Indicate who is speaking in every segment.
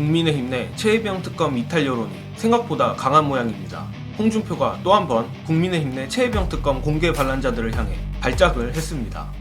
Speaker 1: 국민의힘 내 최혜병 특검 이탈 여론이 생각보다 강한 모양입니다. 홍준표가 또 한 번 국민의힘 내 최혜병 특검 공개 반란자들을 향해 발작을 했습니다.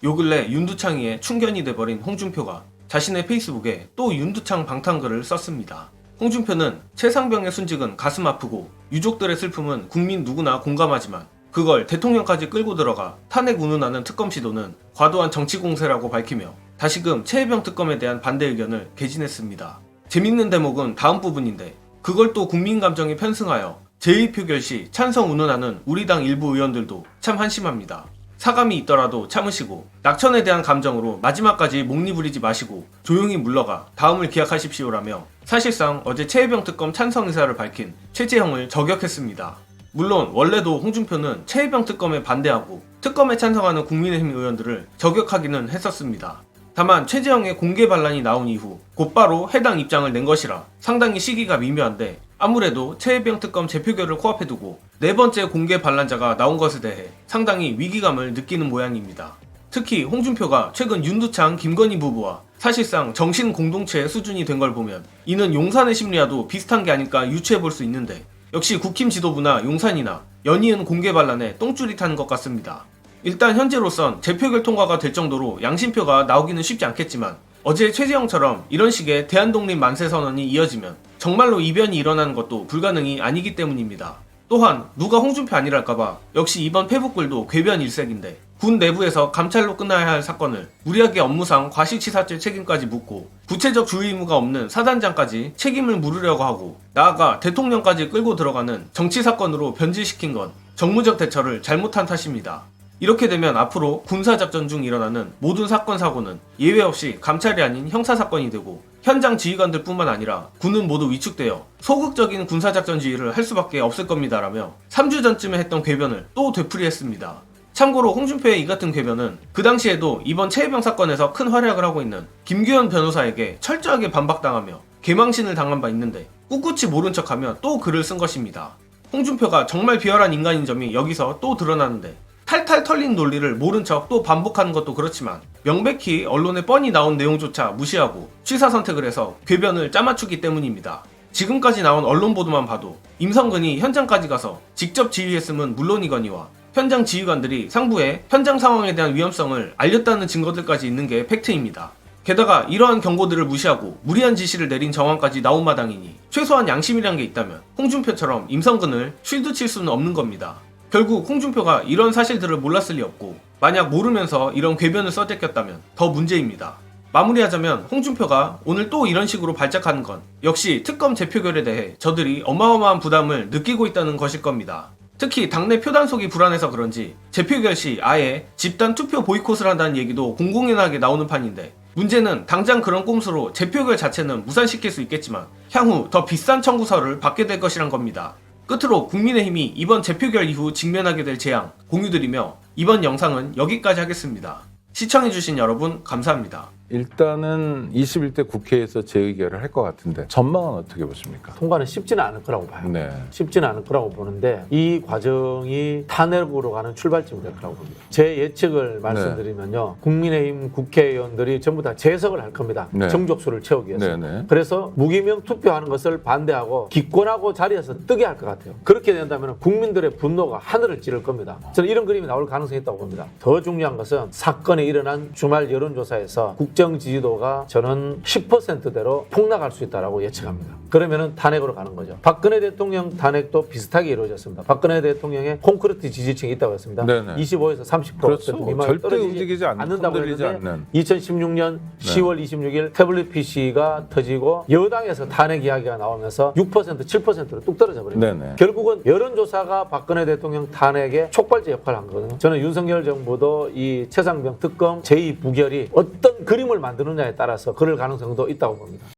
Speaker 1: 요 근래 윤두창이의 충견이 돼버린 홍준표가 자신의 페이스북에 또 윤두창 방탄글을 썼습니다. 홍준표는 최상병의 순직은 가슴 아프고 유족들의 슬픔은 국민 누구나 공감하지만 그걸 대통령까지 끌고 들어가 탄핵 운운하는 특검 시도는 과도한 정치 공세라고 밝히며 다시금 최혜병 특검에 대한 반대 의견을 개진했습니다. 재밌는 대목은 다음 부분인데 그걸 또 국민 감정에 편승하여 제2표결 시 찬성 운운하는 우리 당 일부 의원들도 참 한심합니다. 사감이 있더라도 참으시고 낙천에 대한 감정으로 마지막까지 목리 부리지 마시고 조용히 물러가 다음을 기약하십시오라며 사실상 어제 최혜병 특검 찬성 의사를 밝힌 최재형을 저격했습니다. 물론 원래도 홍준표는 최혜병 특검에 반대하고 특검에 찬성하는 국민의힘 의원들을 저격하기는 했었습니다. 다만 최재형의 공개 반란이 나온 이후 곧바로 해당 입장을 낸 것이라 상당히 시기가 미묘한데 아무래도 최혜병 특검 재표결을 코앞에 두고 네 번째 공개 반란자가 나온 것에 대해 상당히 위기감을 느끼는 모양입니다. 특히 홍준표가 최근 윤두창, 김건희 부부와 사실상 정신 공동체 수준이 된 걸 보면 이는 용산의 심리와도 비슷한 게 아닐까 유추해볼 수 있는데 역시 국힘 지도부나 용산이나 연이은 공개 반란에 똥줄이 타는 것 같습니다. 일단 현재로선 재표결 통과가 될 정도로 양심표가 나오기는 쉽지 않겠지만 어제 최재형처럼 이런 식의 대한독립 만세 선언이 이어지면 정말로 이변이 일어나는 것도 불가능이 아니기 때문입니다. 또한 누가 홍준표 아니랄까봐 역시 이번 페북글도 궤변 일색인데 군 내부에서 감찰로 끝나야 할 사건을 무리하게 업무상 과실치사죄 책임까지 묻고 구체적 주의 의무가 없는 사단장까지 책임을 물으려고 하고 나아가 대통령까지 끌고 들어가는 정치사건으로 변질시킨 건 정무적 대처를 잘못한 탓입니다. 이렇게 되면 앞으로 군사작전 중 일어나는 모든 사건 사고는 예외 없이 감찰이 아닌 형사사건이 되고 현장 지휘관들 뿐만 아니라 군은 모두 위축되어 소극적인 군사작전 지휘를 할 수밖에 없을 겁니다라며 3주 전쯤에 했던 궤변을 또 되풀이했습니다. 참고로 홍준표의 이 같은 궤변은 그 당시에도 이번 최혜병 사건에서 큰 활약을 하고 있는 김규현 변호사에게 철저하게 반박당하며 개망신을 당한 바 있는데 꿋꿋이 모른 척하며 또 글을 쓴 것입니다. 홍준표가 정말 비열한 인간인 점이 여기서 또 드러나는데 탈탈 털린 논리를 모른 척 또 반복하는 것도 그렇지만 명백히 언론에 뻔히 나온 내용조차 무시하고 취사 선택을 해서 궤변을 짜맞추기 때문입니다. 지금까지 나온 언론 보도만 봐도 임성근이 현장까지 가서 직접 지휘했음은 물론이거니와 현장 지휘관들이 상부에 현장 상황에 대한 위험성을 알렸다는 증거들까지 있는 게 팩트입니다. 게다가 이러한 경고들을 무시하고 무리한 지시를 내린 정황까지 나온 마당이니 최소한 양심이란 게 있다면 홍준표처럼 임성근을 쉴드 칠 수는 없는 겁니다. 결국 홍준표가 이런 사실들을 몰랐을 리 없고 만약 모르면서 이런 궤변을 써제꼈다면 더 문제입니다. 마무리하자면 홍준표가 오늘 또 이런 식으로 발작하는 건 역시 특검 재표결에 대해 저들이 어마어마한 부담을 느끼고 있다는 것일 겁니다. 특히 당내 표단속이 불안해서 그런지 재표결 시 아예 집단 투표 보이콧을 한다는 얘기도 공공연하게 나오는 판인데 문제는 당장 그런 꼼수로 재표결 자체는 무산시킬 수 있겠지만 향후 더 비싼 청구서를 받게 될 것이란 겁니다. 끝으로 국민의힘이 이번 재표결 이후 직면하게 될 재앙 공유드리며 이번 영상은 여기까지 하겠습니다. 시청해주신 여러분 감사합니다.
Speaker 2: 일단은 21대 국회에서 재의결을 할 것 같은데 전망은 어떻게 보십니까?
Speaker 3: 통과는 쉽지는 않을 거라고 봐요.
Speaker 2: 네.
Speaker 3: 쉽지는 않을 거라고 보는데 이 과정이 탄핵으로 가는 출발점이 될 거라고 봅니다. 제 예측을 말씀드리면요. 국민의힘 국회의원들이 전부 다 재석을 할 겁니다.
Speaker 2: 네.
Speaker 3: 정족수를 채우기 위해서.
Speaker 2: 네.
Speaker 3: 그래서 무기명 투표하는 것을 반대하고 기권하고 자리에서 뜨게 할 것 같아요. 그렇게 된다면 국민들의 분노가 하늘을 찌를 겁니다. 저는 이런 그림이 나올 가능성이 있다고 봅니다. 더 중요한 것은 사건이 일어난 주말 여론조사에서 국정 지지도가 저는 10%대로 폭락할 수 있다고 예측합니다. 그러면은 탄핵으로 가는 거죠. 박근혜 대통령 탄핵도 비슷하게 이루어졌습니다. 박근혜 대통령의 콘크리트 지지층이 있다고 했습니다. 25에서 30%
Speaker 2: 그렇죠.
Speaker 3: 미만
Speaker 2: 절대
Speaker 3: 떨어지지
Speaker 2: 움직이지
Speaker 3: 않는다고
Speaker 2: 흔들리지
Speaker 3: 했는데
Speaker 2: 않는.
Speaker 3: 2016년 10월 26일 태블릿 PC가 터지고 여당에서 탄핵 이야기가 나오면서 6% 7%로 뚝 떨어져 버립니다. 결국은 여론조사가 박근혜 대통령 탄핵의 촉발제 역할을 한 거거든요. 저는 윤석열 정부도 이 최상병 특검 제2부결이 어떤 그림을 만드느냐에 따라서 그럴 가능성도 있다고 봅니다.